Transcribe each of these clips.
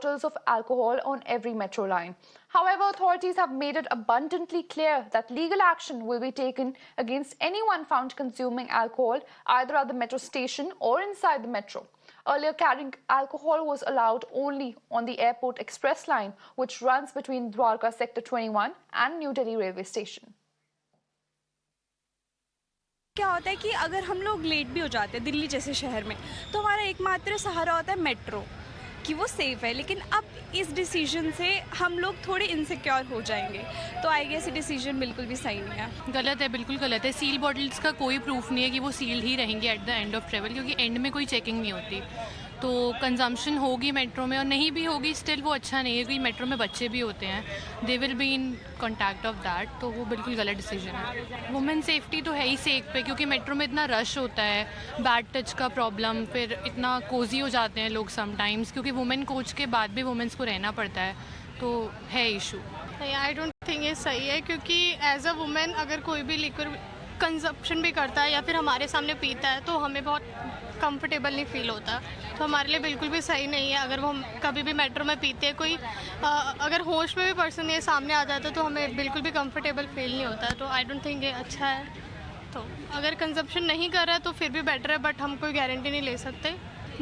bottles of alcohol on every metro line. However, authorities have made it abundantly clear that legal action will be taken against anyone found consuming alcohol either at the metro station or inside the metro. Earlier, carrying alcohol was allowed only on the airport express line, which runs between Dwarka Sector 21 and New Delhi railway station. क्या होता है कि अगर हम लोग late भी हो जाते हैं दिल्ली जैसे शहर में, तो हमारा एकमात्र सहारा होता है मेट्रो कि वो सेफ़ है। लेकिन अब इस डिसीजन से हम लोग थोड़े इनसिक्योर हो जाएंगे, तो आई गेस ये डिसीजन बिल्कुल भी सही नहीं है। गलत है, बिल्कुल गलत है। सील बॉटल्स का कोई प्रूफ नहीं है कि वो सील्ड ही रहेंगी at the end of travel, क्योंकि एंड में कोई चेकिंग नहीं होती। तो कंजम्पशन होगी मेट्रो में, और नहीं भी होगी स्टिल वो अच्छा नहीं है, क्योंकि मेट्रो में बच्चे भी होते हैं, they will be in contact of that. तो वो बिल्कुल गलत डिसीजन है। वुमेन सेफ्टी तो है ही सेक पे, क्योंकि मेट्रो में इतना रश होता है, बैड टच का प्रॉब्लम, फिर इतना कोजी हो जाते हैं लोग समटाइम्स, क्योंकि वुमेन कोच के बाद भी वुमेन्स को रहना पड़ता है, तो है इशू। आई डोंट थिंक ये सही है, क्योंकि एज अ वुमेन अगर कोई भी लिक्विड कंजप्शन भी करता है या फिर हमारे सामने पीता है तो हमें बहुत कंफर्टेबल नहीं फील होता। तो हमारे लिए बिल्कुल भी सही नहीं है अगर वो हम कभी भी मेट्रो में पीते हैं। कोई अगर होश में भी पर्सन ये सामने आ जाता है तो हमें बिल्कुल भी कंफर्टेबल फील नहीं होता। तो आई डोंट थिंक ये अच्छा है। तो अगर कंजप्शन नहीं कर रहा है तो फिर भी बेटर है, बट हम कोई गारंटी नहीं ले सकते।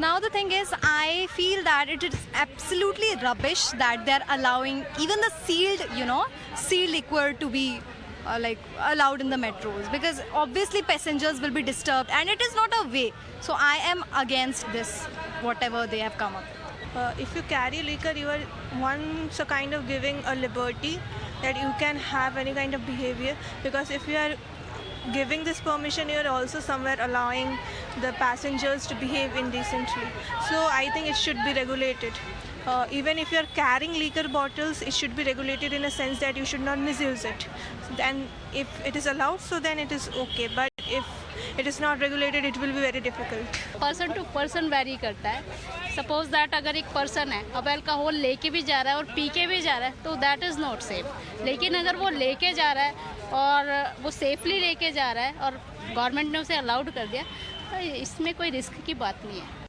Now the thing is, I feel that it is absolutely rubbish that they are allowing even the sealed liquor to be allowed in the metros, because obviously passengers will be disturbed and it is not a way. So I am against this, whatever they have come up. If you carry liquor, you are once a kind of giving a liberty that you can have any kind of behavior, because if you are giving this permission, you are also somewhere allowing the passengers to behave indecently. So I think it should be regulated. Even if you are carrying liquor bottles, it should be regulated in a sense that you should not misuse it. Then if it is allowed, so then it is okay. But if it is not regulated, it will be very difficult. Person to person vary करता है। Suppose that अगर एक person है अब alcohol लेके भी जा रहा है और पी के भी जा रहा है, तो दैट इज़ नॉट सेफ। लेकिन अगर वो लेके जा रहा है और वो सेफली लेके जा रहा है और गवर्नमेंट ने उसे अलाउड कर दिया, तो इसमें कोई रिस्क की बात नहीं है।